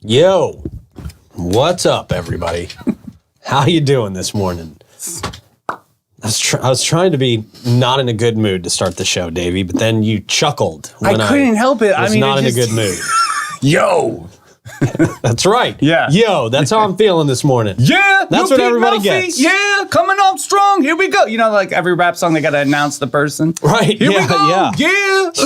Yo, what's up, everybody? How you doing this morning? I was trying to be not in a good mood to start the show, Davey, but then you chuckled. When I couldn't help it. I mean, not in a good mood. Yo. That's right. Yeah. Yo, that's how I'm feeling this morning. Yeah. That's what everybody gets. Yeah. Coming on strong. Here we go. You know, like every rap song, they got to announce the person. Right. Here we go. Yeah.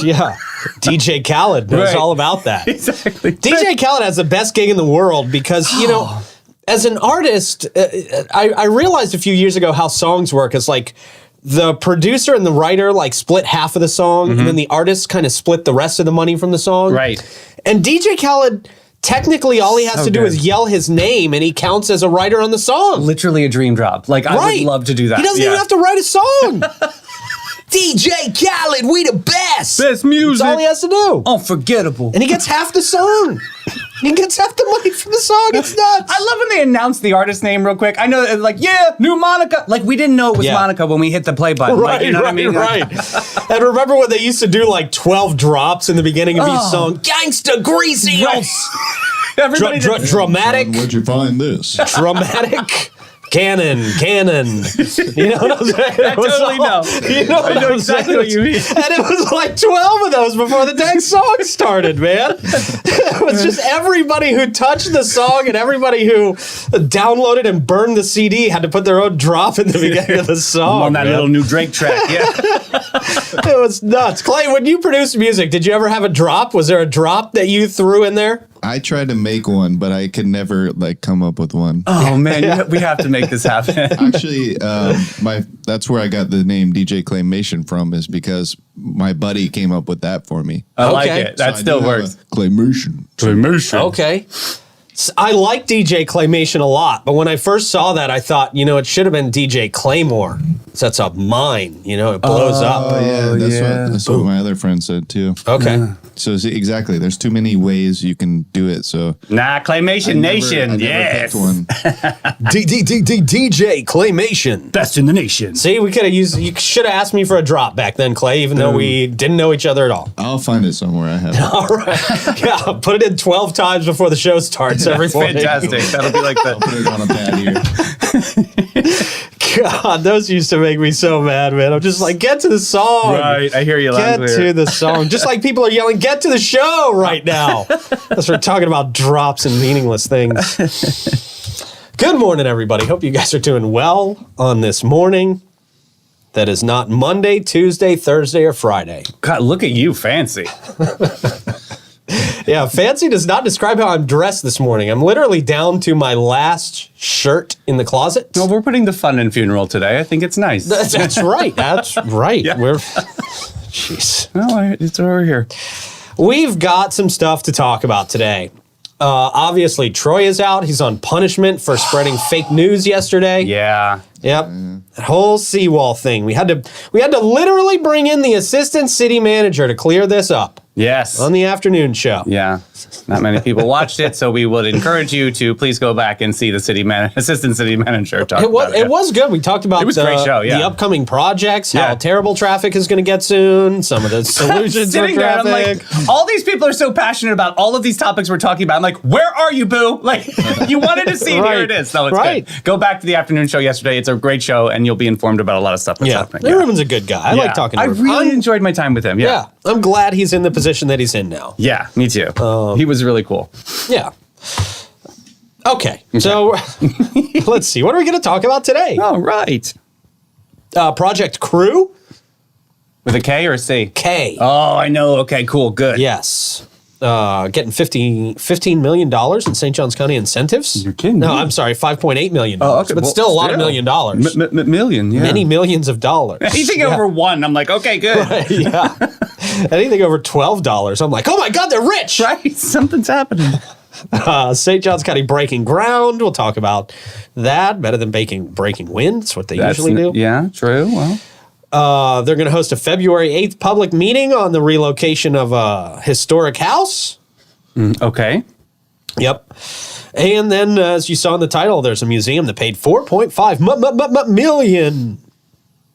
Yeah. DJ Khaled knows all about that. Exactly. DJ Khaled has the best gig in the world because, you know, as an artist, I realized a few years ago how songs work. It's like the producer and the writer like split half of the song, and then the artist kind of split the rest of the money from the song. Right. And DJ Khaled, technically all he has to do is yell his name and he counts as a writer on the song. Literally a dream drop. Like, I would love to do that. He doesn't even have to write a song. DJ Khaled, we the best. Best music. That's all he has to do. Unforgettable. And he gets half the song. He gets half the money from the song. It's nuts. I love when they announce the artist name real quick. I know, like, yeah, new Monica. Like, we didn't know it was Monica when we hit the play button. Right, like, you know what I mean? Right. And remember when they used to do like 12 drops in the beginning of each song? Gangsta greasy. Right. Everybody dramatic. Where'd you find this? Dramatic. Cannon. You know what I'm saying? I totally know. You know I know exactly what you mean. And it was like 12 of those before the dang song started, man. It was just everybody who touched the song and everybody who downloaded and burned the CD had to put their own drop in the beginning of the song. On that little new Drake track, yeah. It was nuts. Clay, when you produced music, did you ever have a drop? Was there a drop that you threw in there? I tried to make one, but I could never like come up with one. Oh man, we have to make this happen. Actually, that's where I got the name DJ Claymation from, is because my buddy came up with that for me. I like it. That still works. Claymation. Okay. I like DJ Claymation a lot, but when I first saw that, I thought, you know, it should have been DJ Claymore. So that's a mine, you know, it blows up. Oh, yeah. That's what my other friend said, too. Okay. Yeah. So, see, exactly. There's too many ways you can do it, so... Claymation Nation, yes. DJ Claymation. Best in the nation. See, we could have used... You should have asked me for a drop back then, Clay, even though we didn't know each other at all. I'll find it somewhere. I have it. All right. Yeah, put it in 12 times before the show starts every morning. Fantastic. That'll be like I'll put it on a pad here. God, those used to make me so mad, man. I'm just like, get to the song. Right, I hear you loud and clear. Get to the song. Just like people are yelling, get to the show right now. As we're talking about drops and meaningless things. Good morning, everybody. Hope you guys are doing well on this morning. That is not Monday, Tuesday, Thursday, or Friday. God, look at you, fancy. Yeah, fancy does not describe how I'm dressed this morning. I'm literally down to my last shirt in the closet. Well, we're putting the fun in funeral today. I think it's nice. That's right. That's right. Yeah. Jeez. Well, it's over here. We've got some stuff to talk about today. Obviously, Troy is out. He's on punishment for spreading fake news yesterday. Yeah. Yep. That whole seawall thing. We had to literally bring in the assistant city manager to clear this up. Yes. On the afternoon show. Yeah. Not many people watched it, so we would encourage you to please go back and see the assistant city manager talk about it. It was good. We talked about it was a great show, the upcoming projects, how terrible traffic is going to get soon, some of the solutions for traffic. I'm like, all these people are so passionate about all of these topics we're talking about. I'm like, where are you, boo? Like, you wanted to see it, here it is. So it's good. Go back to the afternoon show yesterday. It's a great show, and you'll be informed about a lot of stuff that's happening. Ruben's a good guy. I like talking to him. I really enjoyed my time with him. Yeah. I'm glad he's in the position that he's in now. Yeah, me too. He was really cool. Yeah. Okay. So let's see. What are we going to talk about today? All right. Project Krew. With a K or a C? K. Oh, I know. Okay, cool. Good. Yes. Getting $15 million in St. Johns County incentives. You're kidding. No, I'm sorry, $5.8 million. Oh, okay. But still a lot of $1 million. Million, yeah. Many millions of dollars. Anything over one, I'm like, okay, good. Right, yeah. Anything over $12, I'm like, oh my God, they're rich. Right? Something's happening. St. Johns County breaking ground. We'll talk about that. Better than breaking wind. That's what they usually do. Yeah, true. Well. They're going to host a February 8th public meeting on the relocation of a historic house. Okay. Yep. And then, as you saw in the title, there's a museum that paid $4.5 million.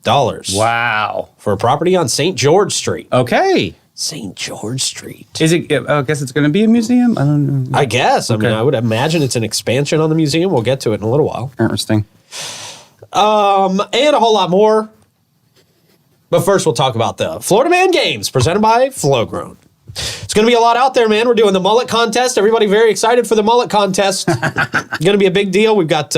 Wow. For a property on St. George Street. Okay. St. George Street. Is it? I guess it's going to be a museum. I don't know. I guess. I mean, I would imagine it's an expansion on the museum. We'll get to it in a little while. Interesting. And a whole lot more. But first, we'll talk about the Florida Man Games presented by Flowgrown. It's going to be a lot out there, man. We're doing the mullet contest. Everybody very excited for the mullet contest. It's going to be a big deal. We've got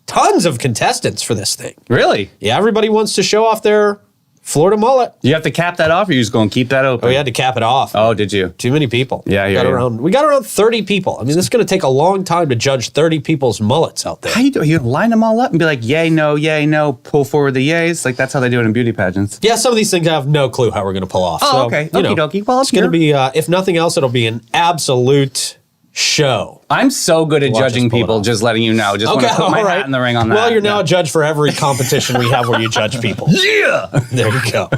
tons of contestants for this thing. Really? Yeah, everybody wants to show off their Florida mullet. You have to cap that off, or you just going to keep that open? Oh, we had to cap it off. Oh, did you? Too many people. Yeah, we got around 30 people. I mean, this is going to take a long time to judge 30 people's mullets out there. How you do? You line them all up and be like, yay, no, pull forward the yays. Like that's how they do it in beauty pageants. Yeah, some of these things I have no clue how we're going to pull off. Oh, so, okay. You know, Okie dokie. Well, it's going to be, if nothing else, it'll be an absolute show. I'm so good at judging pull it people, off. just letting you know. Just want to put my hat in the ring on that. Well, you're now a judge for every competition we have where you judge people. Yeah. There you go.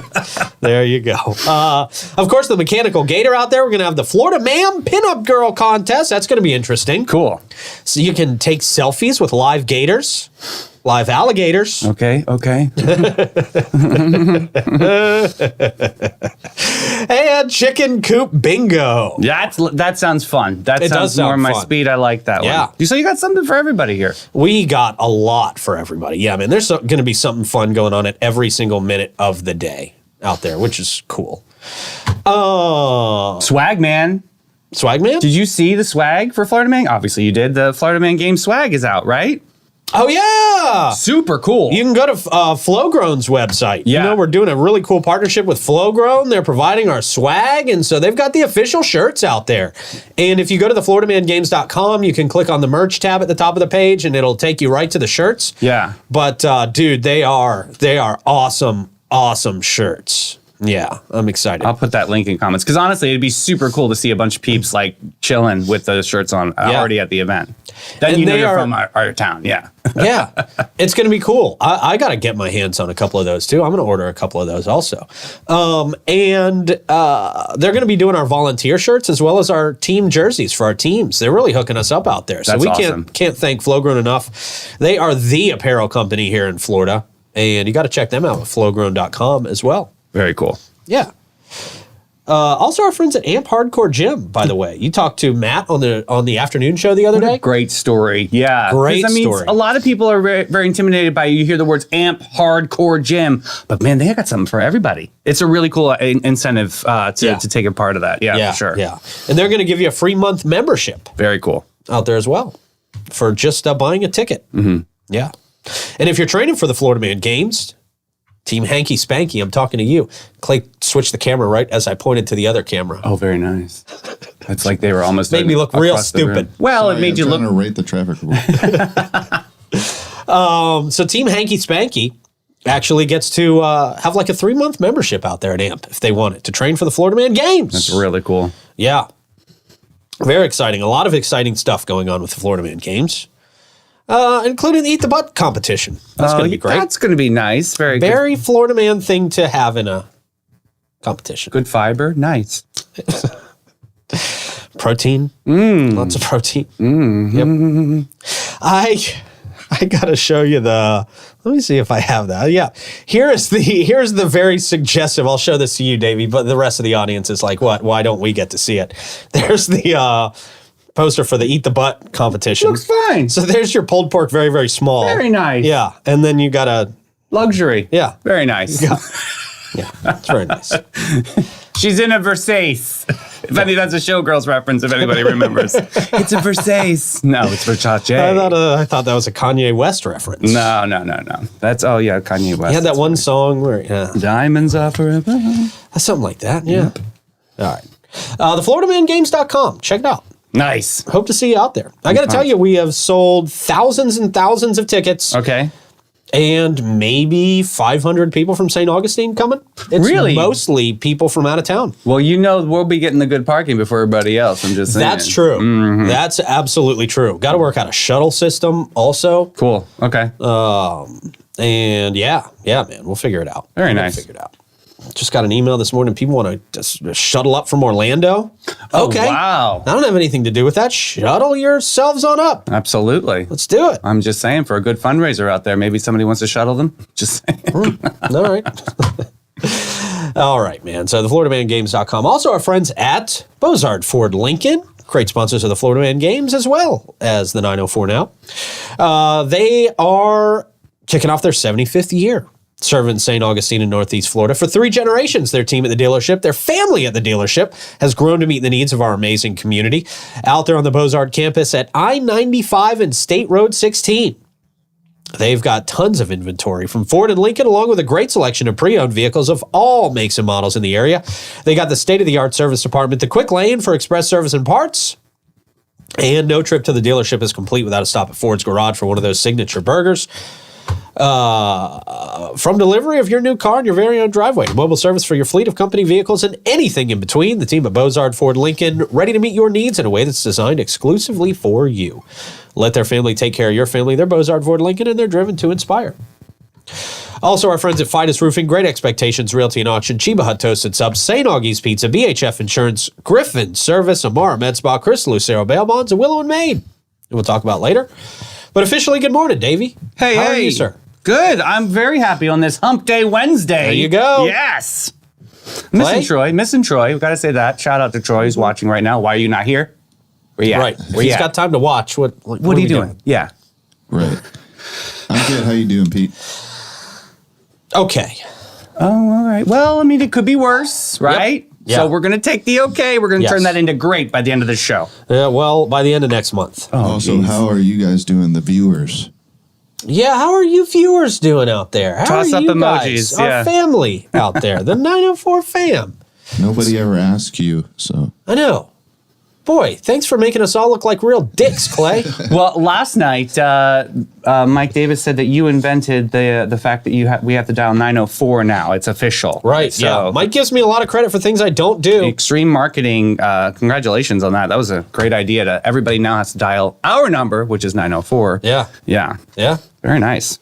There you go. Of course, the mechanical gator out there. We're going to have the Florida Man Pinup Girl contest. That's going to be interesting. Cool. So you can take selfies with live gators, live alligators. Okay. And chicken coop bingo. That sounds fun. That sounds more my speed. I like that Yeah. one. So you got something for everybody here. We got a lot for everybody. Yeah, man, there's going to be something fun going on at every single minute of the day out there, which is cool. Swag Man. Swag Man? Did you see the swag for Florida Man? Obviously you did. The Florida Man game swag is out, right? Oh, yeah. Super cool. You can go to Flowgrown's website. Yeah. You know, we're doing a really cool partnership with Flowgrown. They're providing our swag, and so they've got the official shirts out there. And if you go to thefloridamangames.com, you can click on the merch tab at the top of the page, and it'll take you right to the shirts. Yeah. But, dude, they are awesome, awesome shirts. Yeah, I'm excited. I'll put that link in comments because honestly, it'd be super cool to see a bunch of peeps like chilling with those shirts on already at the event. Then you know you're from our town. Yeah. Yeah, it's going to be cool. I got to get my hands on a couple of those too. I'm going to order a couple of those also. And they're going to be doing our volunteer shirts as well as our team jerseys for our teams. They're really hooking us up out there. So That's we awesome. can't thank Flowgrown enough. They are the apparel company here in Florida. And you got to check them out at flowgrown.com as well. Very cool. Yeah. Also, our friends at Amp Hardcore Gym, by the way. You talked to Matt on the afternoon show the other day. Great story. Yeah. Great story. A lot of people are very, very intimidated by you hear the words Amp Hardcore Gym, but man, they got something for everybody. It's a really cool incentive to take a part of that. Yeah, for sure. Yeah. And they're going to give you a free month membership Very cool. out there as well for just buying a ticket. Mm-hmm. Yeah. And if you're training for the Florida Man Games, Team Hanky Spanky, I'm talking to you. Clay switched the camera right as I pointed to the other camera. Oh, very nice. It's like they were almost Made me look real stupid. Well, Sorry, it made you look. I'm trying to rate the traffic rule. So Team Hanky Spanky actually gets to have like a 3-month membership out there at AMP if they want it to train for the Florida Man Games. That's really cool. Yeah. Very exciting. A lot of exciting stuff going on with the Florida Man Games, including the Eat the Butt competition. That's going to be great. That's going to be nice. Very Florida Man thing to have in a competition. good fiber. Nice. Protein. Lots of protein. Yep. I got to show you let me see if I have that. Yeah. Here's the very suggestive. I'll show this to you, Davey, but the rest of the audience is like, what? Why don't we get to see it? There's the poster for the Eat the Butt competition. Looks fine. So there's your pulled pork, very, very small. Very nice. Yeah. And then you got a Luxury. Yeah. Very nice. Yeah. Yeah. It's very nice. She's in a Versace. If any, that's a Showgirls reference, if anybody remembers. It's a Versace. No, it's Versace. I thought that was a Kanye West reference. No. That's, Kanye West. He had that one song where, Diamonds are forever. something like that. Yeah. All right. TheFloridaManGames.com. Check it out. Nice. Hope to see you out there. I got to tell you, we have sold thousands and thousands of tickets. Okay. And maybe 500 people from St. Augustine coming. It's Really? mostly people from out of town. Well, we'll be getting the good parking before everybody else. I'm just saying. That's true. Mm-hmm. That's absolutely true. Got to work out a shuttle system also. Cool. Okay. And yeah, man, we'll figure it out. Very We'll nice. Figure it out. Just got an email this morning. People want to just shuttle up from Orlando. Oh, Okay. wow. I don't have anything to do with that. Shuttle yourselves on up. Absolutely. Let's do it. I'm just saying, for a good fundraiser out there, maybe somebody wants to shuttle them. Just saying. All right. All right, man. So the FloridaManGames.com. Also our friends at Bozard Ford Lincoln. Great sponsors of the Florida Man Games as well as the 904 now. They are kicking off their 75th year serving St. Augustine in Northeast Florida. For 3 generations, their team at the dealership, their family at the dealership, has grown to meet the needs of our amazing community. Out there on the Bozard campus at I-95 and State Road 16. They've got tons of inventory from Ford and Lincoln, along with a great selection of pre-owned vehicles of all makes and models in the area. They got the state-of-the-art service department, the quick lane for express service and parts. And no trip to the dealership is complete without a stop at Ford's Garage for one of those signature burgers. From delivery of your new car in your very own driveway to mobile service for your fleet of company vehicles and anything in between, the team at Bozard Ford Lincoln, ready to meet your needs in a way that's designed exclusively for you. Let their family take care of your family. They're Bozard Ford Lincoln, and they're driven to inspire. Also, our friends at Fidus Roofing, Great Expectations, Realty and Auction, Chiba Hut Toasted Subs, St. Augie's Pizza, BHF Insurance, Griffin Service, Amara Med Spa, Chris Lucero Bail Bonds, and Willow and Maid. And we'll talk about later. But officially, good morning, Davey. Hey, How are you, sir? Good. I'm very happy on this Hump Day Wednesday. There you go. Yes. Missing Troy. We've got to say that. Shout out to Troy who's watching right now. Why are you not here? Where you at? Right. Where He's got time to watch. What are you doing? Yeah. Right. I'm good. How you doing, Pete? Okay. Oh, all right. Well, I mean, it could be worse, right? Yep. Yeah. So we're going to take the okay. We're going to turn that into great by the end of the show. Well, by the end of next month. Also, how are you guys doing, the viewers? Yeah, how are you viewers doing out there? How Toss are up you emojis, guys, our family out there, the 904 fam? Nobody ever asks you, so. I know. Boy, thanks for making us all look like real dicks, Clay. Well, last night, Mike Davis said that you invented the fact that we have to dial 904 now. It's official. Right, So, yeah. Mike gives me a lot of credit for things I don't do. Extreme marketing. Congratulations on that. That was a great idea. Everybody now has to dial our number, which is 904. Yeah. Yeah. Yeah? Very nice.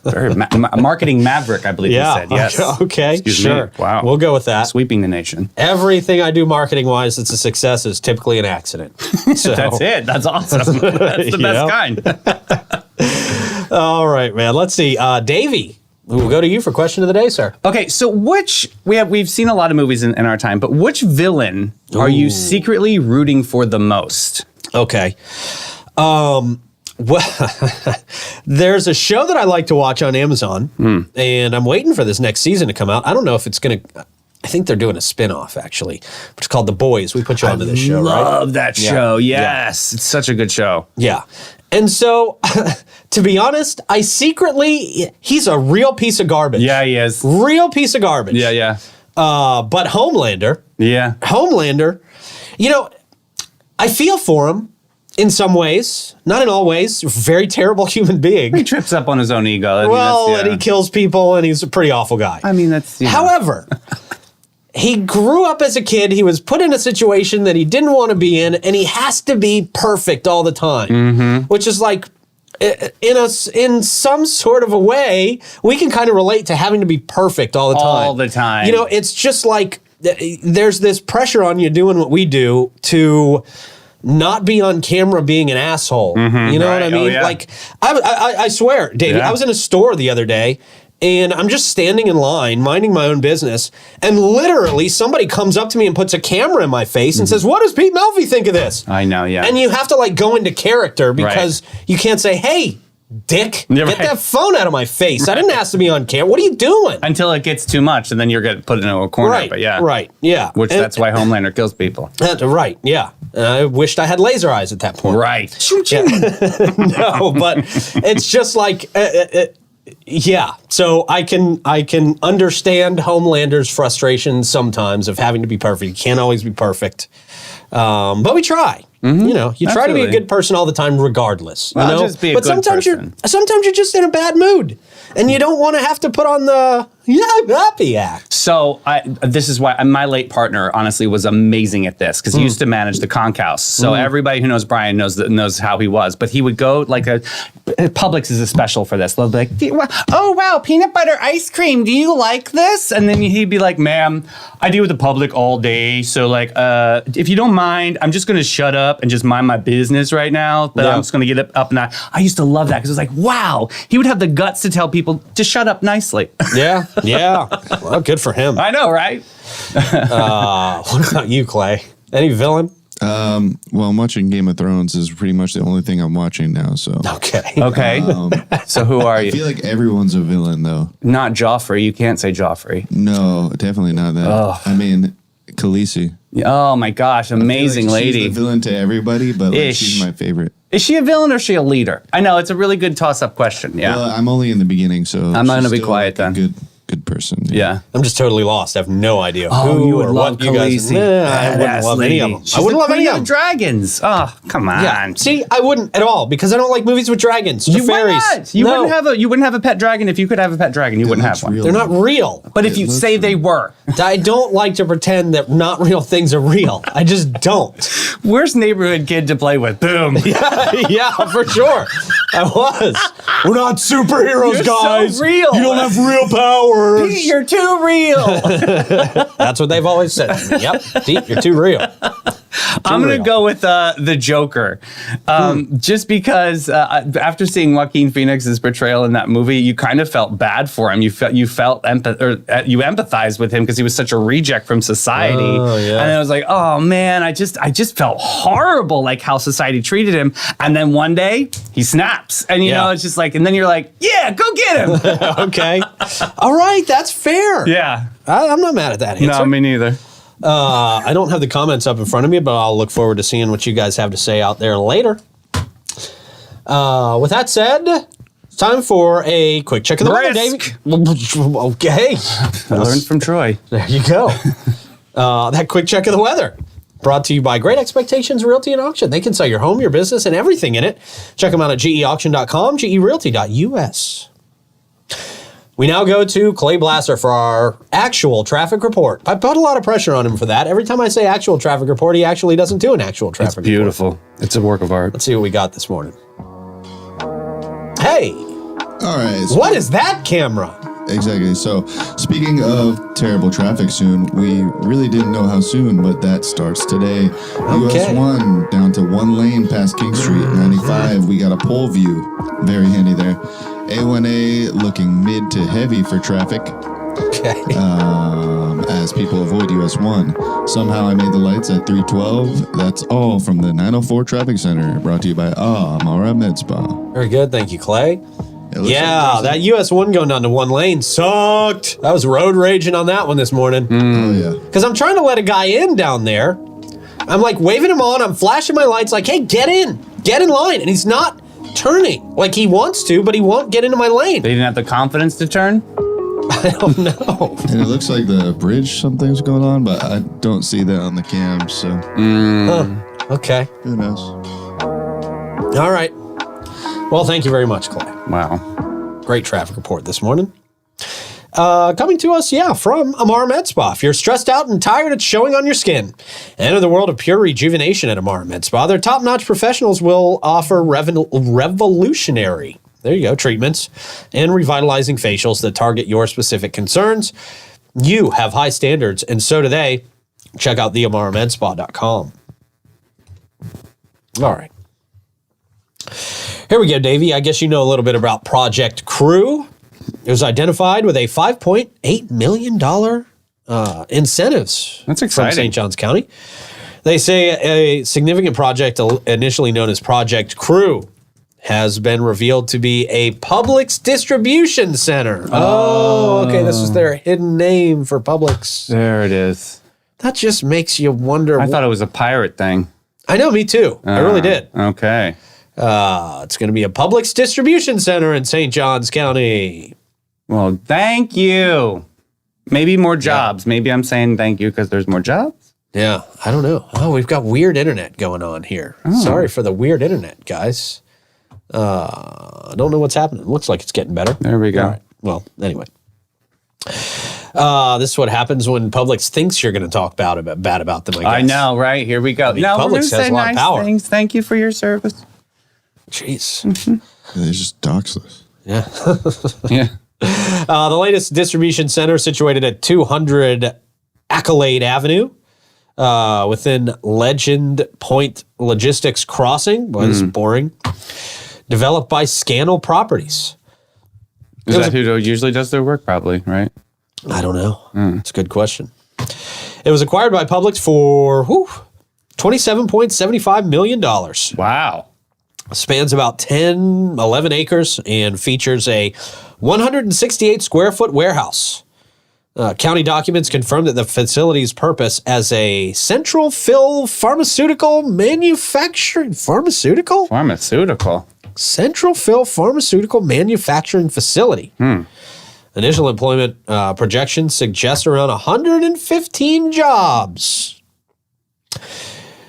Very marketing maverick, I believe you said. Yes. Okay, Excuse sure. me. Wow. We'll go with that. Sweeping the nation. Everything I do marketing-wise that's a success is typically an accident. So, That's it. That's awesome. That's the best kind. all right, man. Let's see. Davey, we'll go to you for question of the day, sir. Okay, so we've seen a lot of movies in our time, but which villain are you secretly rooting for the most? Okay. Well, there's a show that I like to watch on Amazon, and I'm waiting for this next season to come out. I don't know if it's going to... I think they're doing a spin-off, actually, which is called The Boys. We put you onto this show, right? I love that show. Yes. It's such a good show. Yeah. And so, to be honest, he's a real piece of garbage. Yeah, he is. Real piece of garbage. Yeah. But Homelander, I feel for him. In some ways, not in all ways, very terrible human being. He trips up on his own ego. And he kills people, and he's a pretty awful guy. I mean, that's... However, he grew up as a kid. He was put in a situation that he didn't want to be in, and he has to be perfect all the time, which is like, in some sort of a way, we can kind of relate to having to be perfect all the time. All the time. You know, it's just like there's this pressure on you doing what we do to not be on camera being an asshole. You know what I mean? Like, I swear, Davey, I was in a store the other day, and I'm just standing in line, minding my own business, and literally somebody comes up to me and puts a camera in my face and says, "What does Pete Melfi think of this?" I know, yeah. And you have to, like, go into character because you can't say, "Hey, dick, get that phone out of my face. I didn't ask to be on camera. What are you doing?" Until it gets too much, and then you're getting put into a corner. Right, but yeah. right, yeah. That's why Homelander kills people. Right, yeah. I wished I had laser eyes at that point. Right. No, but it's just like, yeah. So I can understand Homelander's frustration sometimes of having to be perfect. You can't always be perfect, but we try. You know, you try to be a good person all the time, regardless. You know? Just be a good sometimes person. sometimes you're just in a bad mood, and you don't want to have to put on the happy act. So this is why my late partner honestly was amazing at this because he used to manage the conch house. So everybody who knows Brian knows how he was. But he would go like Publix is a special for this. They'll be like, "Oh wow, peanut butter ice cream. Do you like this?" And then he'd be like, "Ma'am, I deal with the public all day. So like, if you don't mind, I'm just gonna shut up and just mind my business right now. But I'm just gonna get up and I used to love that because it was like, wow, he would have the guts to tell people to shut up nicely. Yeah. Yeah. Well, good for him. I know, right? What about you, Clay? Any villain? Well, I'm watching Game of Thrones is pretty much the only thing I'm watching now. So Okay. Okay. So who are I you? feel like everyone's a villain, though. Not Joffrey. You can't say Joffrey. No, definitely not that. Oh. I mean, Khaleesi. Oh my gosh, amazing I feel like lady. She's the villain to everybody, but like, Ish. she's my favorite. Is she a villain or is she a leader? I know, it's a really good toss-up question. Yeah. Well, I'm only in the beginning, so I'm not she's gonna be still, quiet like, then. a good person. Yeah. I'm just totally lost. I have no idea Oh, who you would or love what you guys. Khaleesi. I wouldn't Badass love any of lady. them. She's I wouldn't the love any queen of of them. the dragons. Oh, come on. Yeah. See, I wouldn't at all because I don't like movies with dragons. Or You fairies. Why not? You No, wouldn't have a pet dragon if you could have a pet dragon. You wouldn't have looks one. real. they're not real. But if It you looks say they were, I don't like to pretend that not real things are real. I just don't. worst neighborhood kid to play with. Boom. Yeah, for sure. I was. We're not superheroes, You're so guys. real. You don't have real powers. Pete, you're too real. That's what they've always said to me. Yep, Pete, you're too real. I'm going real. to go with the Joker. Just because after seeing Joaquin Phoenix's portrayal in that movie, you kind of felt bad for him. You empathized with him because he was such a reject from society. Oh, yeah. And I was like, oh man, I just felt horrible, like how society treated him. And then one day he snaps, and you Yeah. know, it's just like, and then you're like, yeah, go get him. Okay. All right, that's fair. Yeah. I'm not mad at that answer. No, me neither. I don't have the comments up in front of me, but I'll look forward to seeing what you guys have to say out there later. With that said, it's time for a quick check of the weather, Davey. Brisk. Okay. I learned from Troy. There you go. That quick check of the weather. Brought to you by Great Expectations Realty and Auction. They can sell your home, your business, and everything in it. Check them out at geauction.com, gerealty.us. We now go to Clay Blasser for our actual traffic report. I put a lot of pressure on him for that. Every time I say actual traffic report, he actually doesn't do an actual traffic report. Beautiful. It's a work of art. Let's see what we got this morning. Hey, All right. So what is that camera? Exactly. So, speaking of terrible traffic soon, we really didn't know how soon, but that starts today. US 1 down to one lane past King Street. 95, we got a pole view. Very handy there. A1A looking mid to heavy for traffic Okay. as people avoid US 1. Somehow I made the lights at 312. That's all from the 904 Traffic Center, brought to you by Amara Med Spa. Very good. Thank you, Clay. It looks Yeah, like that US 1 going down to one lane sucked. I was road raging on that one this morning. Oh, yeah. Because I'm trying to let a guy in down there. I'm like waving him on. I'm flashing my lights like, hey, get in line. And he's not turning like he wants to, but he won't get into my lane. They didn't have the confidence to turn? I don't know. And it looks like the bridge, something's going on, but I don't see that on the cam, so Huh. Okay. who knows? All right. Well, thank you very much, Clay. Wow. Great traffic report this morning. Coming to us, from Amara Med Spa. If you're stressed out and tired, it's showing on your skin. Enter the world of pure rejuvenation at Amara Med Spa. Their top-notch professionals will offer revolutionary, there you go, treatments and revitalizing facials that target your specific concerns. You have high standards, and so do they. Check out theamaramedspa.com. All right. Here we go, Davey. I guess you know a little bit about Project Krew. It was identified with a $5.8 million incentives That's from exciting. St. Johns County. They say a significant project initially known as Project Krew has been revealed to be a Publix distribution center. Oh, okay. This was their hidden name for Publix. There it is. That just makes you wonder. I thought it was a pirate thing. I know, me too. I really did. Okay. It's going to be a Publix distribution center in St. Johns County. Well, thank you. Maybe more jobs. Maybe I'm saying thank you because there's more jobs. Yeah, I don't know. Oh, we've got weird internet going on here. Sorry for the weird internet, guys. I don't know what's happening. It looks like it's getting better. There we go. All right. Well, anyway. This is what happens when Publix thinks you're going to talk bad about them, I guess. I know, right? Here we go. mean, No, we're Publix going to has say a lot of nice power. things. Thank you for your service. Jeez. They just dox us. Yeah. Yeah. The latest distribution center situated at 200 Accolade Avenue within Legend Point Logistics Crossing. Boy, this is boring. Developed by Scannell Properties. Is that who usually does their work? Probably, right? I don't know. It's a good question. It was acquired by Publix for $27.75 million. Wow. Spans about 11 acres and features a 168 square foot warehouse. County documents confirm that the facility's purpose as a central fill pharmaceutical manufacturing central fill pharmaceutical manufacturing facility. Initial employment projections suggest around 115 jobs,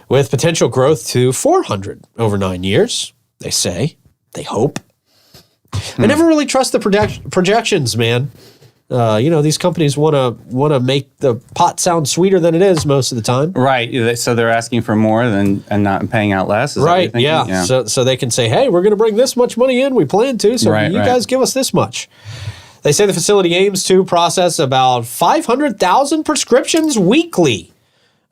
with potential growth to 400 over 9 years. They say, they hope. I never really trust the projections, man. These companies want to make the pot sound sweeter than it is most of the time. Right. So they're asking for more and not paying out less. Is right. That what you're thinking? Yeah. So they can say, hey, we're going to bring this much money in. We plan to. So you guys give us this much. They say the facility aims to process about 500,000 prescriptions weekly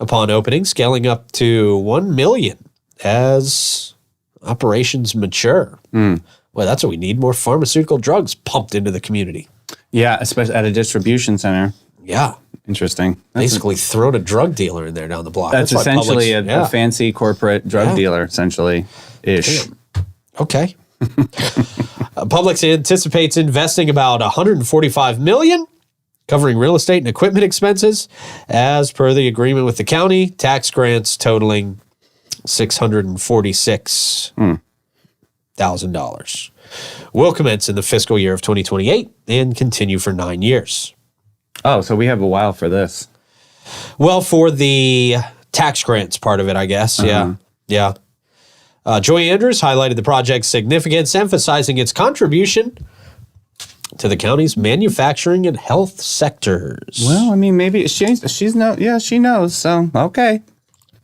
upon opening, scaling up to 1 million as operations mature. Well, that's what we need. More pharmaceutical drugs pumped into the community. Yeah, especially at a distribution center. Yeah. Interesting. Basically thrown a drug dealer in there down the block. That's essentially a fancy corporate drug dealer, essentially-ish. Damn. Okay. Publix anticipates investing about $145 million, covering real estate and equipment expenses, as per the agreement with the county. Tax grants totaling $646,000 will commence in the fiscal year of 2028 and continue for 9 years. Oh, so we have a while for this. Well, for the tax grants part of it, I guess. Yeah. Joy Andrews highlighted the project's significance, emphasizing its contribution to the county's manufacturing and health sectors. Well, I mean, maybe she knows. So, okay.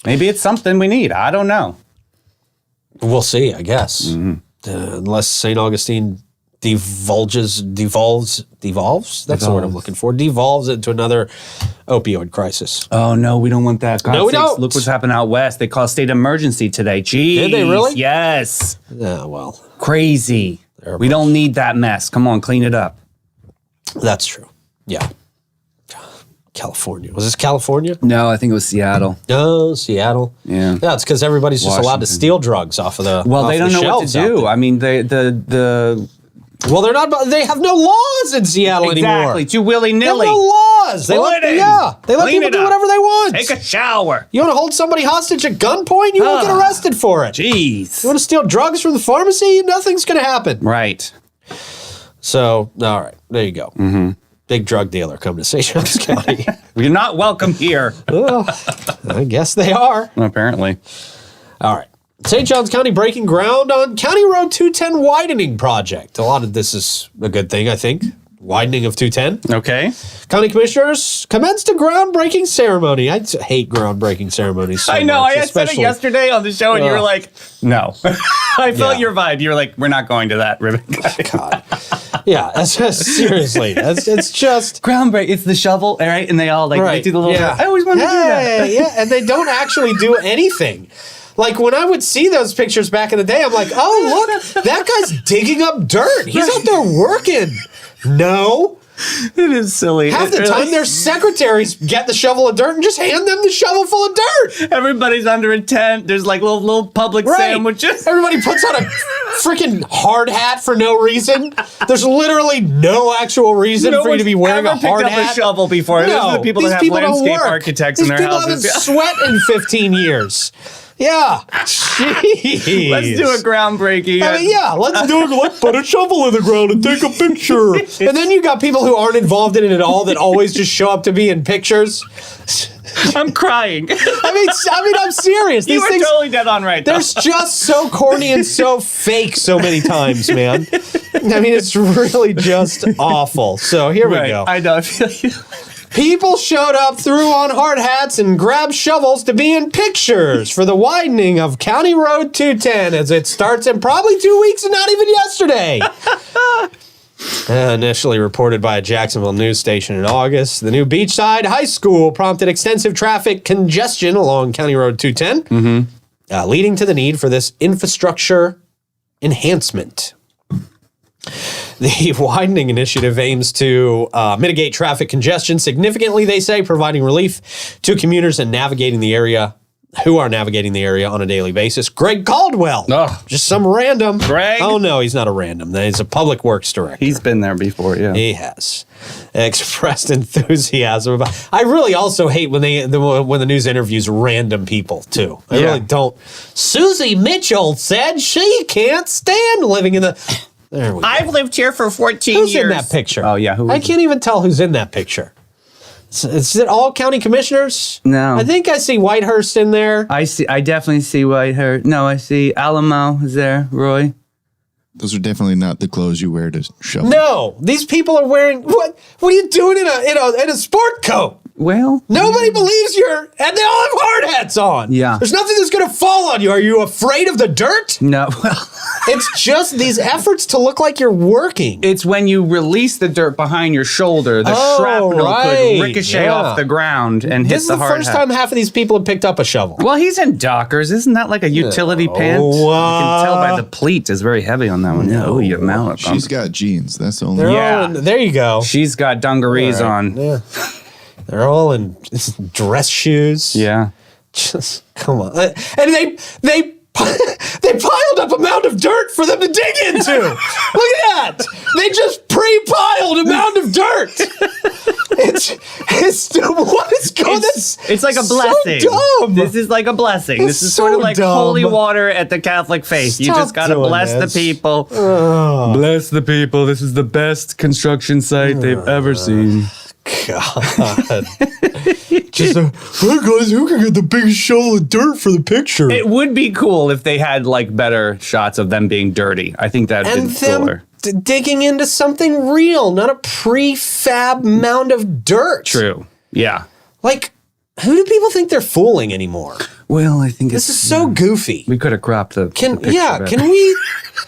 Maybe it's something we need. I don't know. We'll see, I guess. Unless St. Augustine devolves. That's the word I'm looking for. Devolves into another opioid crisis. Oh, no, we don't want that. God no, we sakes, don't. Look what's happened out west. They call a state emergency today. Jeez. Did they really? Yes. Yeah, well. Crazy. We don't need that mess. Come on, clean it up. That's true. Yeah. California. Was this California? No, I think it was Seattle. No, Seattle. Yeah. Yeah, it's because everybody's just allowed to steal drugs off of the Well, they don't know what to do. I mean, Well, they're not. They have no laws in Seattle anymore. Exactly. Too willy-nilly. They have no laws. They let people do whatever they want. Take a shower. You want to hold somebody hostage at gunpoint? You won't get arrested for it. Jeez. You want to steal drugs from the pharmacy? Nothing's going to happen. Right. So, all right. There you go. Big drug dealer coming to St. Johns County. You're not welcome here. Well, I guess they are. Apparently. All right. St. Johns County breaking ground on County Road 210 widening project. A lot of this is a good thing, I think. Widening of 210. Okay. County commissioners commenced a groundbreaking ceremony. I hate groundbreaking ceremonies so I know. much, I said it yesterday on the show, and you were like, no. I felt your vibe. You were like, we're not going to that ribbon cutting. God. Yeah, that's just, seriously. It's just... Groundbreak. It's the shovel, all right? And they all they do the little... I always wanted to do that. Yeah, and they don't actually do anything. Like, when I would see those pictures back in the day, I'm like, oh, look, that guy's digging up dirt. He's out there working. No. It is silly. Half the time, their secretaries get the shovel of dirt and just hand them the shovel full of dirt. Everybody's under a tent. There's like little public sandwiches. Everybody puts on a freaking hard hat for no reason. There's literally no actual reason for you to be wearing a hard hat. Never picked up a shovel before. No, Those are the people that have landscape architects in their houses. These people haven't sweat in 15 years. Yeah. Jeez. Let's do a groundbreaking. I mean, yeah, let's put a shovel in the ground and take a picture. And then you got people who aren't involved in it at all that always just show up to be in pictures. I'm crying. I mean, I'm serious. You were totally dead on right, though. They're just so corny and so fake so many times, man. I mean, it's really just awful. So here we go. I know. I feel you. People showed up, threw on hard hats, and grabbed shovels to be in pictures for the widening of County Road 210 as it starts in probably 2 weeks and not even yesterday. Initially reported by a Jacksonville news station in August, the new Beachside High School prompted extensive traffic congestion along County Road 210, leading to the need for this infrastructure enhancement. The widening initiative aims to mitigate traffic congestion significantly, they say, providing relief to commuters and navigating the area who are navigating the area on a daily basis. Greg Caldwell. Oh. Just some random. Greg? Oh, no, he's not a random. He's a public works director. He's been there before, yeah. He has expressed enthusiasm about. I really also hate when the news interviews random people too. I really don't. Susie Mitchell said she can't stand living in the. There we go. I've lived here for 14 Who's years. in that picture? Oh, yeah. Who I is can't even tell who's in that picture. Is it all county commissioners? No. I think I see Whitehurst in there. I definitely see Whitehurst. No, I see Alamo is there. Roy. Those are definitely not the clothes you wear to shovel. No, these people are wearing what? What are you doing in a sport coat? Well, Nobody believes you're, and they all have hard hats on. Yeah. There's nothing that's going to fall on you. Are you afraid of the dirt? no. Well, It's just these efforts to look like you're working. it's when you release the dirt behind your shoulder, the shrapnel right. could ricochet off the ground and hit This is the the hard first hat. time half of these people have picked up a shovel. Well, he's in Dockers. Isn't that like a utility pant? You can tell by the pleat is very heavy on that one. Yeah. Oh, you mallet. She's got jeans. That's the only. They're Yeah. all in, there you go. She's got dungarees on. Yeah. They're all in dress shoes. Yeah. Just come on. And they piled up a mound of dirt for them to dig into. Look at that. They just pre-piled a mound of dirt. It's what is going on? It's like a blessing. So dumb. This is like a blessing. It's This is sort so of like dumb. holy water at the Catholic faith. You Stop just got to doing bless this. the people. Bless the people. This is the best construction site they've ever seen. God. Just hey guys, who can get the biggest shovel of dirt for the picture? It would be cool if they had like better shots of them being dirty. I think that'd and be cooler. them digging into something real, not a prefab mound of dirt. True. Yeah. Like, who do people think they're fooling anymore? Well, I think This is so goofy. We could have cropped the Can picture better. can we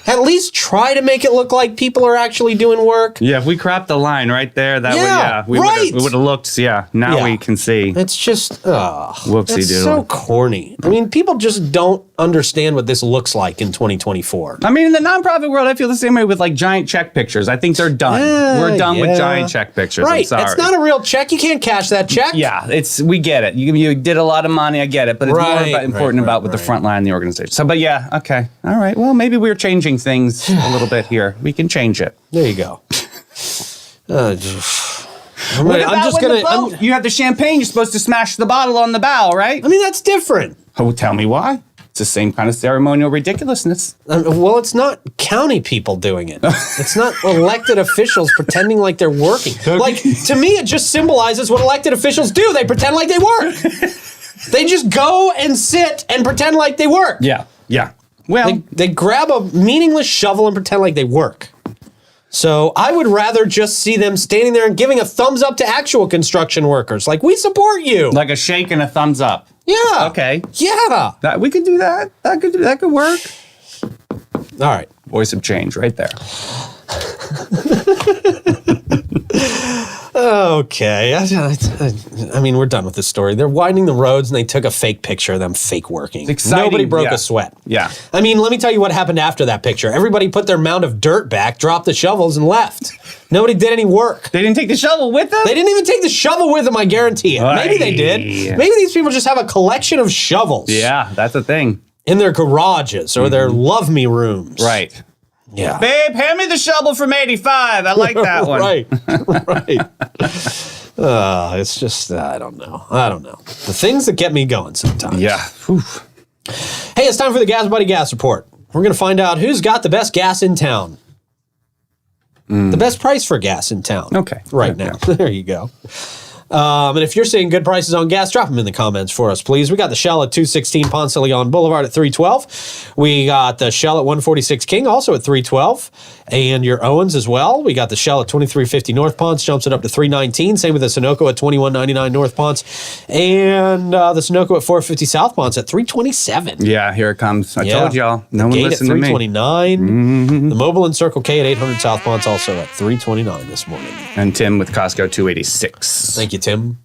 at least try to make it look like people are actually doing work? Yeah, if we cropped the line right there, that Yeah, would, right. we would have looked. Yeah, now Yeah. we can see. It's just, Whoopsie it's doodle. so corny. I mean, people just don't understand what this looks like in 2024. I mean, in the nonprofit world, I feel the same way with like giant check pictures. I think they're done. We're done with giant check pictures. Right. I'm sorry. It's not a real check. You can't cash that check. Yeah, we get it. You did a lot of money. I get it, but it's more important about with the front line of the organization. So, but yeah, okay, all right. Well, maybe we're changing things a little bit here. We can change it. There you go. You have the champagne. You're supposed to smash the bottle on the bow, right? I mean, that's different. Oh, tell me why. It's the same kind of ceremonial ridiculousness. Well, it's not county people doing it. It's not elected officials pretending like they're working. Like, to me, it just symbolizes what elected officials do. They pretend like they work. They just go and sit and pretend like they work. Yeah, yeah. Well, They grab a meaningless shovel and pretend like they work. So I would rather just see them standing there and giving a thumbs up to actual construction workers. Like, we support you. like a shake and a thumbs up. Yeah. Okay. Yeah. We could do that. That could work. All right. Voice of change right there. Okay. I mean, we're done with this story. They're widening the roads and they took a fake picture of them fake working. Exciting, Nobody broke yeah. a sweat. Yeah. I mean, let me tell you what happened after that picture. Everybody put their mound of dirt back, dropped the shovels, and left. Nobody did any work. They didn't take the shovel with them? They didn't even take the shovel with them, I guarantee it. Maybe they did. Maybe these people just have a collection of shovels. Yeah, that's a thing. In their garages or their love me rooms. Right. Yeah. Babe, hand me the shovel from 85. I like that one. Right. It's just, I don't know. The things that get me going sometimes. Yeah. Whew. Hey, it's time for the Gas Buddy Gas Report. We're going to find out who's got the best gas in town. The best price for gas in town. Okay. Right now. There you go. And if you're seeing good prices on gas, drop them in the comments for us, please. We got the Shell at 216 Ponce de Leon Boulevard at $3.12. We got the Shell at 146 King, also at $3.12. And your Owens as well. We got the Shell at 2350 North Ponce, jumps it up to $3.19. Same with the Sunoco at 2199 North Ponce. And the Sunoco at 450 South Ponce at $3.27. Yeah, here it comes. I told y'all. No one Gate listened at to me. $3.29. The Mobile and Circle K at 800 South Ponce also at $3.29 this morning. And Tim with Costco 286. Thank you, Tim.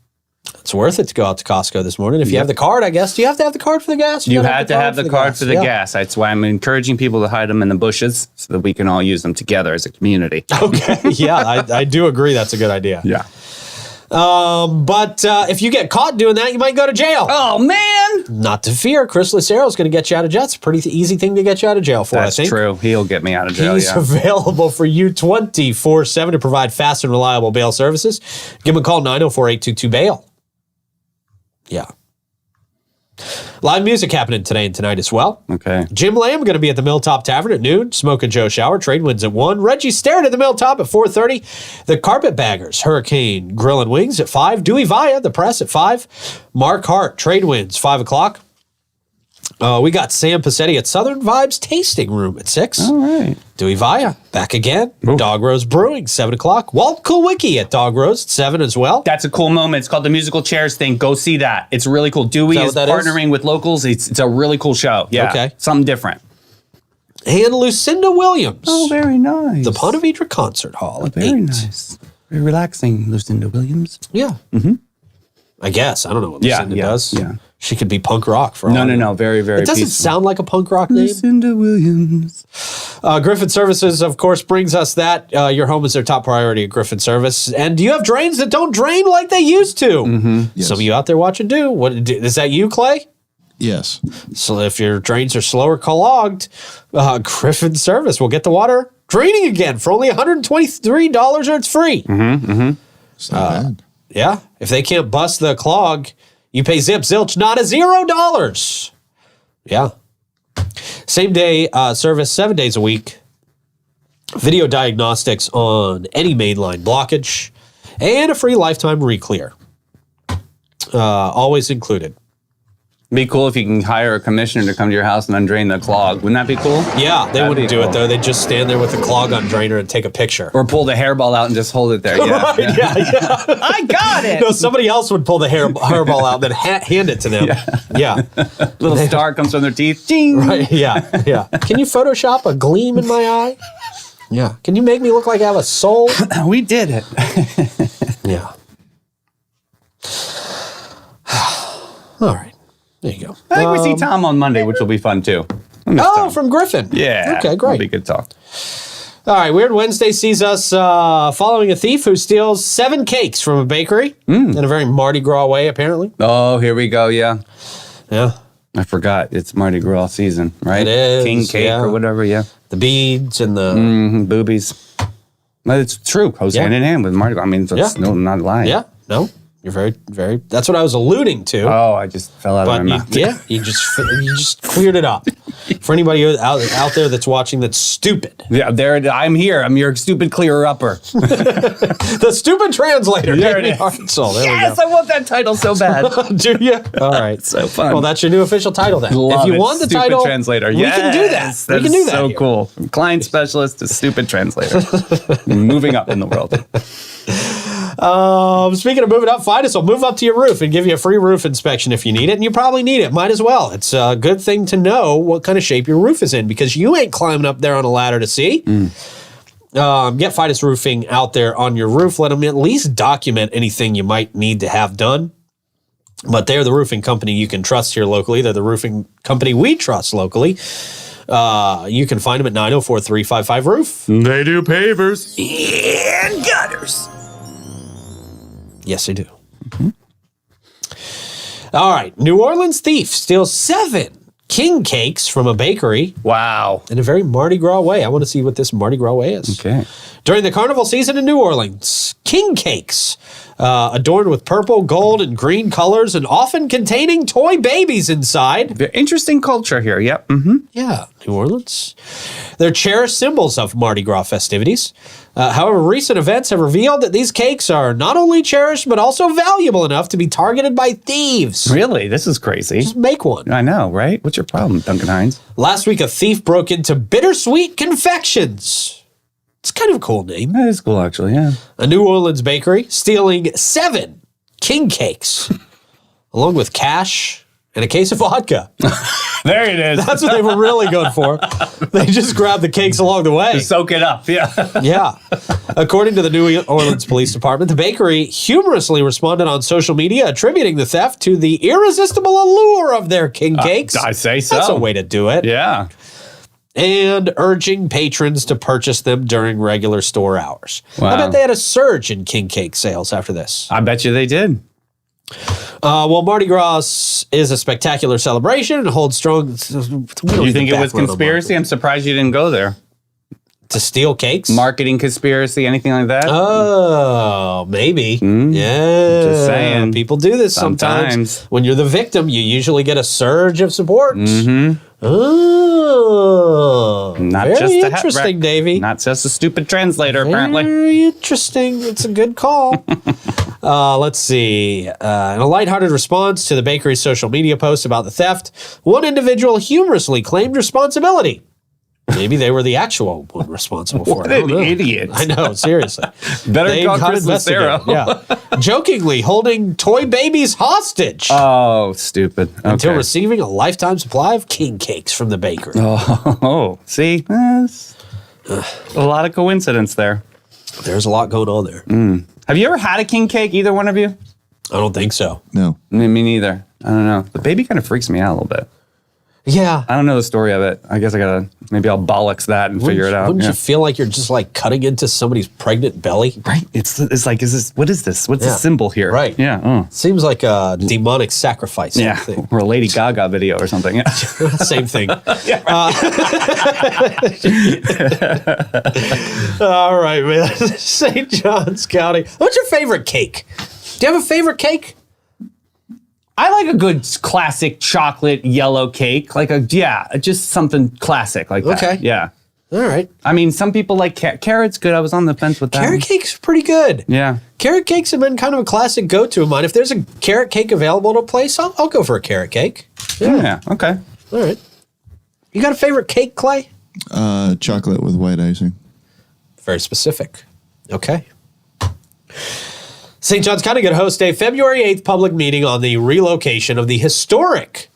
It's worth it to go out to Costco this morning. If you have the card, I guess. Do you have to have the card for the gas? You had to have the card for the gas. That's why I'm encouraging people to hide them in the bushes so that we can all use them together as a community. Okay. Yeah, I do agree that's a good idea. Yeah. But if you get caught doing that, you might go to jail. Oh, man. Not to fear. Chris Lucero is going to get you out of jail. It's a pretty easy thing to get you out of jail for, That's I think. true. He'll get me out of jail, He's available for you 24/7 to provide fast and reliable bail services. Give him a call, 904-822-BAIL. Yeah. Live music happening today and tonight as well. Okay. Jim Lamb going to be at the Milltop Tavern at noon. Smoke and Joe Shower. Trade winds at 1. Reggie Starrett at the Milltop at 4:30. The Carpetbaggers, Hurricane Grill and Wings at 5. Dewey Vaya, the Press at 5. Mark Hart, Trade winds, 5 o'clock. We got Sam Passetti at Southern Vibes Tasting Room at 6. All right. Dewey Vaya, back again. Ooh. Dog Rose Brewing, 7 o'clock. Walt Kulwicki at Dog Rose at 7 as well. That's a cool moment. It's called the Musical Chairs thing. Go see that. It's really cool. Dewey is partnering with locals. It's a really cool show. Yeah. Okay. Something different. And Lucinda Williams. Oh, very nice. The Ponte Vedra Concert Hall at 8. Very nice. Very relaxing, Lucinda Williams. Yeah. Mm-hmm. I guess. I don't know what Lucinda does. Yeah. She could be punk rock for all No. Very, very It doesn't peaceful. sound like a punk rock name. Lucinda Williams. Griffin Services, of course, brings us that. Your home is their top priority at Griffin Service. And do you have drains that don't drain like they used to? Mm-hmm. Yes. Some of you out there watching do. Is that you, Clay? Yes. So if your drains are slow or clogged, Griffin Service will get the water draining again for only $123 or it's free. It's not bad. Yeah. If they can't bust the clog, you pay zip zilch, not a $0. Yeah. Same day service, 7 days a week. Video diagnostics on any mainline blockage. And a free lifetime re-clear. Always included. Be cool if you can hire a commissioner to come to your house and undrain the clog. Wouldn't that be cool? Yeah, they That'd wouldn't be do cool. it though. They'd just stand there with the clog on drainer and take a picture. Or pull the hairball out and just hold it there. Yeah. Right, yeah. I got it. No, somebody else would pull the hairball out and then hand it to them. Yeah. Little star comes from their teeth. Ding. Right, yeah. Can you Photoshop a gleam in my eye? Yeah. Can you make me look like I have a soul? We did it. Yeah. All right. There you go. I think we see Tom on Monday, which will be fun too. Oh, from Griffin. Yeah. Okay, great. That'll be good talk. All right, Weird Wednesday sees us following a thief who steals 7 cakes from a bakery in a very Mardi Gras way, apparently. Oh, here we go. Yeah. Yeah. I forgot. It's Mardi Gras season, right? It is, King cake yeah. or whatever. Yeah. The beads and the... Boobies. But it's true. Goes hand in hand with Mardi Gras. I mean, it's not lying. Yeah, no, you're very, very... That's what I was alluding to. Oh, I just fell out of But my mouth. you just cleared it up. For anybody out there that's watching that's stupid. Yeah, I'm here. I'm your stupid clearer upper. The stupid translator. There it Davey is. Arkansas. There Yes, we I want that title so bad. go. Do you? All right. So fun. Well, that's your new official title then. Love if you it. want the Stupid title, translator. we can do that. We can do that. So here. cool. From client specialist to stupid translator. Moving up in the world. Speaking of moving up, Fidus will move up to your roof and give you a free roof inspection if you need it, and you probably need it. Might as well. It's a good thing to know what kind of shape your roof is in because you ain't climbing up there on a ladder to see. Get Fidus Roofing out there on your roof. Let them at least document anything you might need to have done. But they're the roofing company you can trust here locally. They're the roofing company we trust locally. You can find them at 904-355-ROOF. They do pavers. And gutters. Yes, they do. All right. New Orleans thief steals 7 king cakes from a bakery Wow. in a very Mardi Gras way. I want to see what this Mardi Gras way is. Okay. During the carnival season in New Orleans, king cakes adorned with purple, gold, and green colors and often containing toy babies inside. Very interesting culture here. Yep. Mm-hmm. Yeah, New Orleans. They're cherished symbols of Mardi Gras festivities. However, recent events have revealed that these cakes are not only cherished, but also valuable enough to be targeted by thieves. Really? This is crazy. Just make one. I know, right? What's your problem, Duncan Hines? Last week, a thief broke into Bittersweet Confections. It's kind of a cool name. That is cool, actually, yeah. A New Orleans bakery, stealing 7 king cakes, along with cash and a case of vodka. There it is. That's what they were really going for. They just grabbed the cakes along the way. Soak it up. Yeah. Yeah. According to the New Orleans Police Department, the bakery humorously responded on social media, attributing the theft to the irresistible allure of their king cakes. I say so. That's a way to do it. Yeah. And urging patrons to purchase them during regular store hours. Wow. I bet they had a surge in king cake sales after this. I bet you they did. Well, Mardi Gras is a spectacular celebration and holds strong. You think it was conspiracy? I'm surprised you didn't go there. To steal cakes? Marketing conspiracy, anything like that? Oh, maybe. Yeah. Just saying. People do this sometimes. When you're the victim, you usually get a surge of support. Oh. Not very just interesting, Davey. Not just a stupid translator, apparently. Very interesting. It's a good call. Let's see. In a lighthearted response to the bakery's social media post about the theft, one individual humorously claimed responsibility. Maybe they were the actual one responsible for it. What an idiot. I know, seriously. Better call Chris Lucero. Yeah. Jokingly holding toy babies hostage. Oh, stupid. Until Okay. receiving a lifetime supply of king cakes from the bakery. Oh, see? That's a lot of coincidence there. There's a lot going on there. Have you ever had a king cake, either one of you? I don't think so. No. Me neither. I don't know. The baby kind of freaks me out a little bit. Yeah. I don't know the story of it. I guess maybe I'll bollocks that and figure it out. Wouldn't Yeah. you feel like you're just like cutting into somebody's pregnant belly? Right. It's like, what is this? What's the Yeah. symbol here? Right. Yeah. Oh. Seems like a demonic sacrifice. Yeah. Thing. Or a Lady Gaga video or something. Yeah. Same thing. All right, man. St. Johns County. What's your favorite cake? Do you have a favorite cake? I like a good classic chocolate yellow cake. Just something classic like that. Okay. Yeah. All right. I mean, some people like carrots. Good. I was on the fence with that. Carrot cake's pretty good. Yeah. Carrot cakes have been kind of a classic go-to of mine. If there's a carrot cake available at a place, I'll go for a carrot cake. Yeah. Okay. All right. You got a favorite cake, Clay? Chocolate with white icing. Very specific. Okay. St. Johns County going to host a February 8th public meeting on the relocation of the historic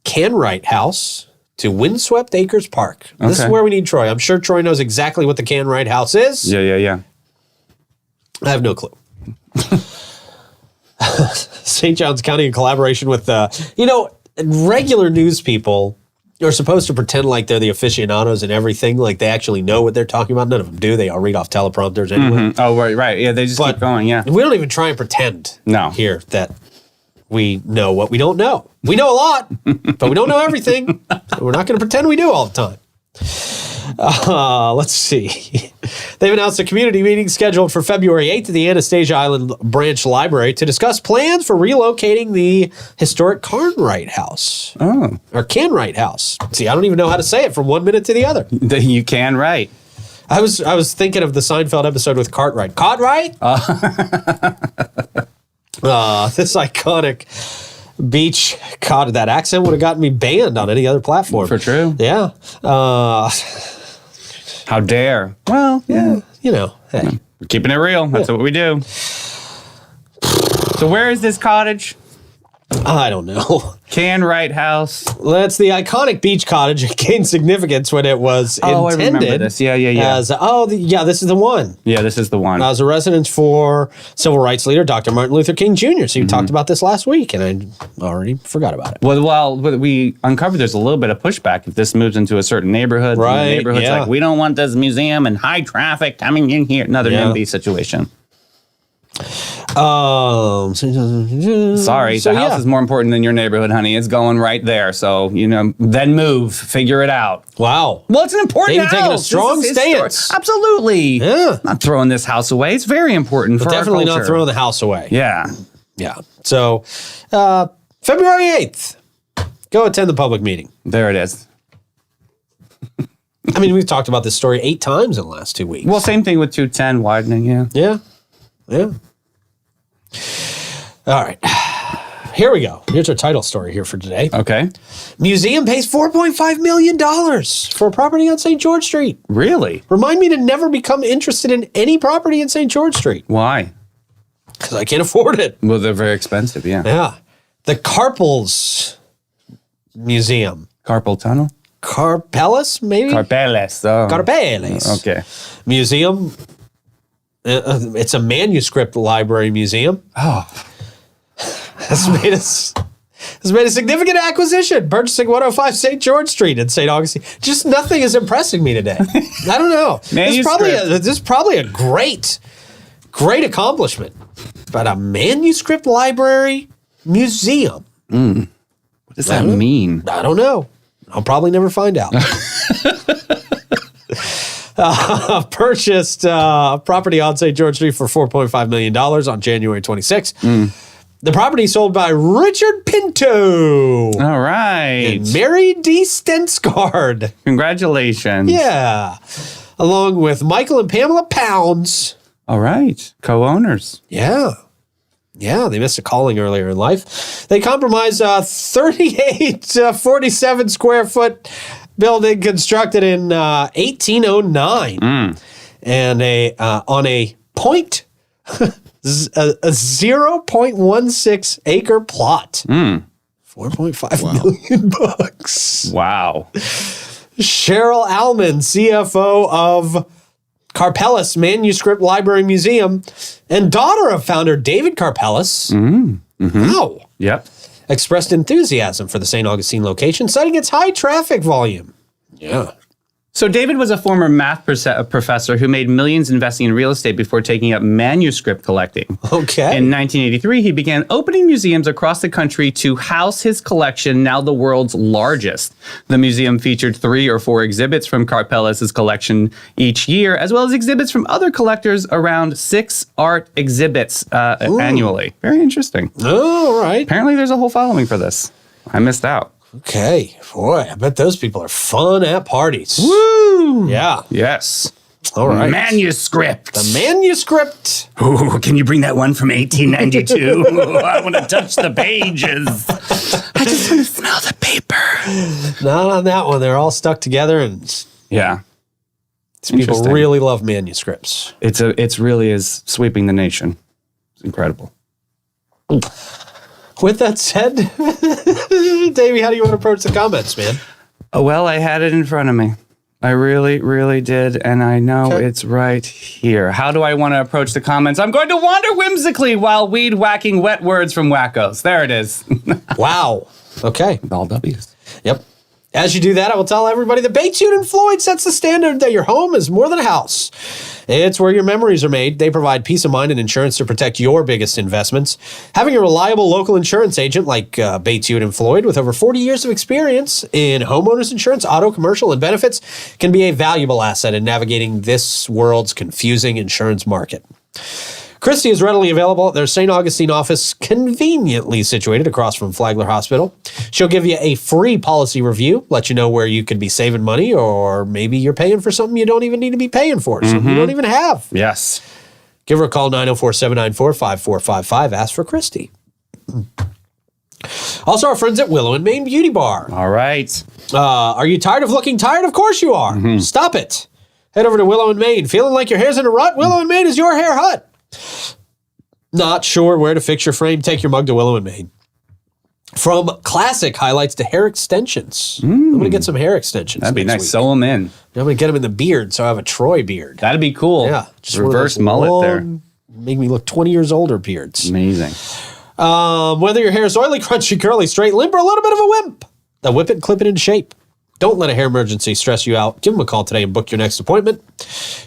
Canwright House to Windswept Acres Park. This is where we need Troy. I'm sure Troy knows exactly what the Canwright House is. Yeah. I have no clue. St. Johns County, in collaboration with, regular news people are supposed to pretend like they're the aficionados and everything, like they actually know what they're talking about. None of them do. They all read off teleprompters anyway. Oh, right. Yeah, they just keep going, yeah. We don't even try and pretend here that we know what we don't know. We know a lot, but we don't know everything. So we're not going to pretend we do all the time. Let's see. They've announced a community meeting scheduled for February 8th at the Anastasia Island Branch Library to discuss plans for relocating the historic Canwright House. Oh. Or Canwright House. See, I don't even know how to say it from one minute to the other. You can, right. I was thinking of the Seinfeld episode with Cartwright. Cartwright? This iconic beach that accent would have gotten me banned on any other platform. For true. Yeah. How dare. Well, yeah. Hey. We're keeping it real. That's what we do. So where is this cottage? I don't know. Canwright House. That's the iconic beach cottage. It gained significance when it was intended. I remember this. Yeah. As, this is the one. Yeah, this is the one. As a residence for civil rights leader Dr. Martin Luther King Jr. So you talked about this last week, and I already forgot about it. Well, we uncovered there's a little bit of pushback if this moves into a certain neighborhood. Right, The neighborhood's yeah. like, we don't want this museum and high traffic coming in here. Another NIMBY situation. Sorry. The house is more important than your neighborhood, honey. It's going right there. So, then move. Figure it out. Wow. Well, it's an important They've house. taken a strong This is his stance. story. Absolutely. Yeah. Not throwing this house away. It's very important for Definitely our not culture. throwing the house away. Yeah. Yeah. So, February 8th, go attend the public meeting. There it is. I mean, we've talked about this story 8 times in the last 2 weeks. Well, same thing with 210 widening, yeah. Yeah. All right. Here we go. Here's our title story here for today. Okay. Museum pays $4.5 million for a property on St. George Street. Really? Remind me to never become interested in any property in St. George Street Why? because I can't afford it. Well, they're very expensive, yeah. Yeah. The Carpels Museum. Carpal tunnel? Carpellus, maybe? Carpeles. Oh. Carpeles. Okay. Museum. It's a manuscript library museum. Oh. Has made a significant acquisition, purchasing 105 St. George Street in St. Augustine. Just nothing is impressing me today. I don't know. This is probably a great accomplishment. But a manuscript library museum. What does that mean? I don't know. I'll probably never find out. Purchased property on St. George Street for $4.5 million on January 26th. The property sold by Richard Pinto. All right. And Mary D. Stensgaard. Congratulations. Yeah. Along with Michael and Pamela Pounds. All right. Co-owners. Yeah. Yeah, they missed a calling earlier in life. They compromised a 47 square foot building constructed in 1809. And on a 0.16 acre plot. $4.5 million bucks. Wow. Cheryl Allman, CFO of Carpellus Manuscript Library Museum and daughter of founder David Carpellus. Wow. Yep. Expressed enthusiasm for the St. Augustine location, citing its high traffic volume. Yeah. So David was a former math professor who made millions investing in real estate before taking up manuscript collecting. Okay. In 1983, he began opening museums across the country to house his collection, now the world's largest. The museum featured 3 or 4 exhibits from Carpellus's collection each year, as well as exhibits from other collectors, around 6 art exhibits annually. Very interesting. Oh, all right. Apparently there's a whole following for this. I missed out. Okay. Boy, I bet those people are fun at parties. Woo! Yeah. Yes. All right. Manuscript. The manuscript. Ooh, can you bring that one from 1892? I want to touch the pages. I just want to smell the paper. Not on that one. They're all stuck together, and yeah, these people really love manuscripts. It's really is sweeping the nation. It's incredible. With that said, Davey, how do you want to approach the comments, man? Well, I had it in front of me. I really, really did, and I know it's right here. How do I want to approach the comments? I'm going to wander whimsically while weed whacking wet words from wackos. There it is. Wow. Okay. With all W's. Yep. As you do that, I will tell everybody that Batesute and Floyd sets the standard that your home is more than a house. It's where your memories are made. They provide peace of mind and insurance to protect your biggest investments. Having a reliable local insurance agent like Batesute and Floyd with over 40 years of experience in homeowners insurance, auto, commercial, and benefits can be a valuable asset in navigating this world's confusing insurance market. Christy is readily available at their St. Augustine office, conveniently situated across from Flagler Hospital. She'll give you a free policy review, let you know where you could be saving money, or maybe you're paying for something you don't even need to be paying for, something you don't even have. Yes. Give her a call, 904-794-5455. Ask for Christy. Also, our friends at Willow and Maine Beauty Bar. All right. Are you tired of looking tired? Of course you are. Stop it. Head over to Willow and Maine. Feeling like your hair's in a rut? Willow and Maine is your hair hut. Not sure where to fix your frame? Take your mug to Willow and Maine. From classic highlights to hair extensions. I'm going to get some hair extensions. That'd be nice. Week. Sew them in. I'm going to get them in the beard so I have a Troy beard. That'd be cool. Yeah. Just reverse mullet there. Make me look 20 years older beards. Amazing. Whether your hair is oily, crunchy, curly, straight, limp, or a little bit of a wimp, they'll whip it and clip it into shape. Don't let a hair emergency stress you out. Give them a call today and book your next appointment.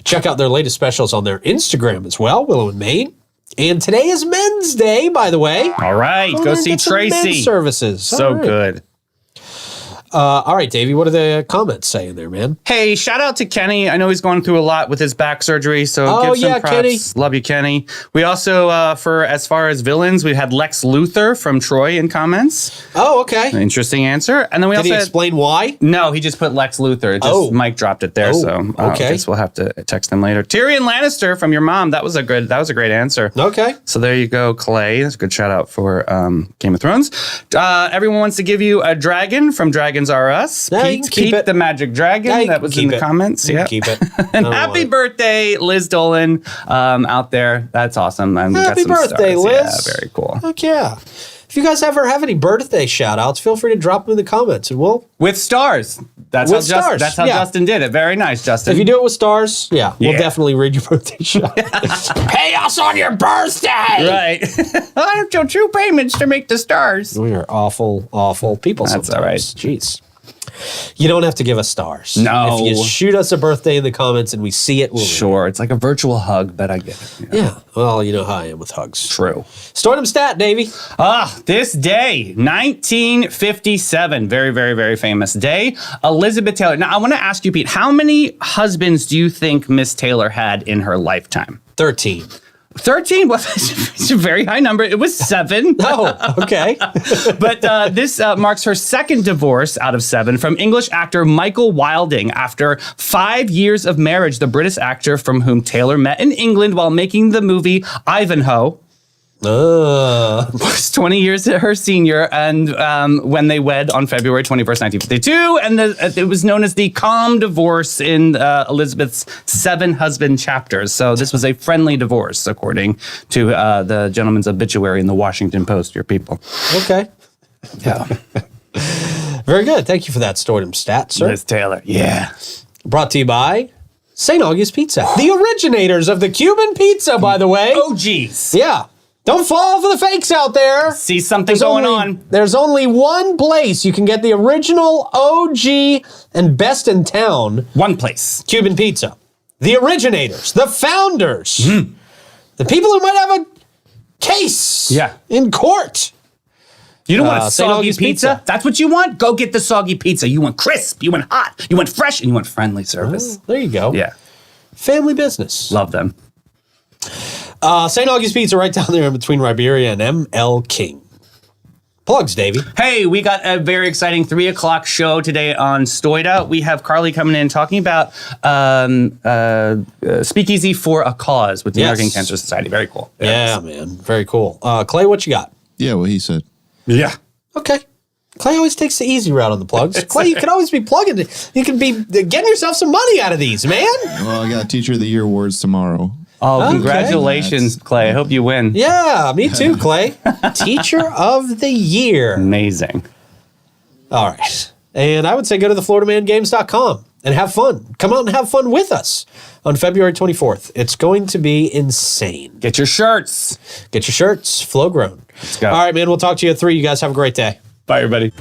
Check out their latest specials on their Instagram as well, Willow and Maine. And today is Men's Day, by the way. All right, go see Tracy. Men's services. So good. All right, Davey, what are the comments saying there, man? Hey, shout out to Kenny. I know he's going through a lot with his back surgery, so give some props. Kenny. Love you, Kenny. We also, for as far as villains, we had Lex Luthor from Troy in comments. Oh, okay. Interesting answer. And then we Did he explain why? No, he just put Lex Luthor. It just Mike dropped it there, so I guess we'll have to text him later. Tyrion Lannister from your mom. That was a great answer. Okay. So there you go, Clay. That's a good shout out for Game of Thrones. Everyone wants to give you a dragon from Dragons R Us. Yeah, Pete the Magic Dragon. That was in the comments. Yeah. Keep it. And happy birthday, Liz Dolan, out there. That's awesome. Happy birthday, Liz. Yeah, very cool. Heck yeah. If you guys ever have any birthday shout outs, feel free to drop them in the comments and we'll. With stars. That's With how, stars, that's how yeah. Justin did it. Very nice, Justin. If you do it with stars, we'll Yeah. definitely read your birthday shout out. Pay us on your birthday! Right. I have to 2 payments to make the stars. We are awful, awful people That's sometimes. all right. Jeez. You don't have to give us stars. No. If you shoot us a birthday in the comments and we see it, we'll read it. Sure. It's like a virtual hug, but I get it. Yeah. Well, you know how I am with hugs. True. STOITM stat, Davey. This day, 1957. Very, very, very famous day. Elizabeth Taylor. Now, I want to ask you, Pete, how many husbands do you think Miss Taylor had in her lifetime? 13. 13? Well, it's a very high number. It was 7. Oh, okay. But this marks her second divorce out of 7 from English actor Michael Wilding after 5 years of marriage. The British actor from whom Taylor met in England while making the movie Ivanhoe was 20 years her senior, and when they wed on February 21st, 1952, and it was known as the calm divorce in Elizabeth's 7 husband chapters. So this was a friendly divorce, according to the gentleman's obituary in the Washington Post. Your people. Okay. Yeah. Very good. Thank you for that STOITM stat, sir. Miss Taylor. Yeah. Brought to you by St. August Pizza. The originators of the Cuban pizza, by the way. Oh, geez. Yeah. Don't fall for the fakes out there. See something going on. There's only one place you can get the original OG and best in town. One place. Cuban pizza. The originators, the founders, the people who might have a case in court. You don't want a St. soggy August pizza? pizza? That's what you want? Go get the soggy pizza. You want crisp, you want hot, you want fresh, and you want friendly service. There you go. Yeah. Family business. Love them. St. August Pizza right down there in between Riberia and M.L. King. Plugs, Davey. Hey, we got a very exciting 3 o'clock show today on STOITA. We have Carly coming in talking about Speakeasy for a Cause with the American Cancer Society. Very cool. Yeah, man. Very cool. Clay, what you got? Yeah, what he said. Yeah. Okay. Clay always takes the easy route on the plugs. Clay, you can always be plugging. You can be getting yourself some money out of these, man. Well, I got Teacher of the Year awards tomorrow. Oh, congratulations, Clay. I hope you win. Yeah, me too, Clay. Teacher of the Year. Amazing. All right. And I would say go to thefloridamangames.com and have fun. Come out and have fun with us on February 24th. It's going to be insane. Get your shirts. Get your shirts, flow grown. Let's go. All right, man. We'll talk to you at 3. You guys have a great day. Bye, everybody.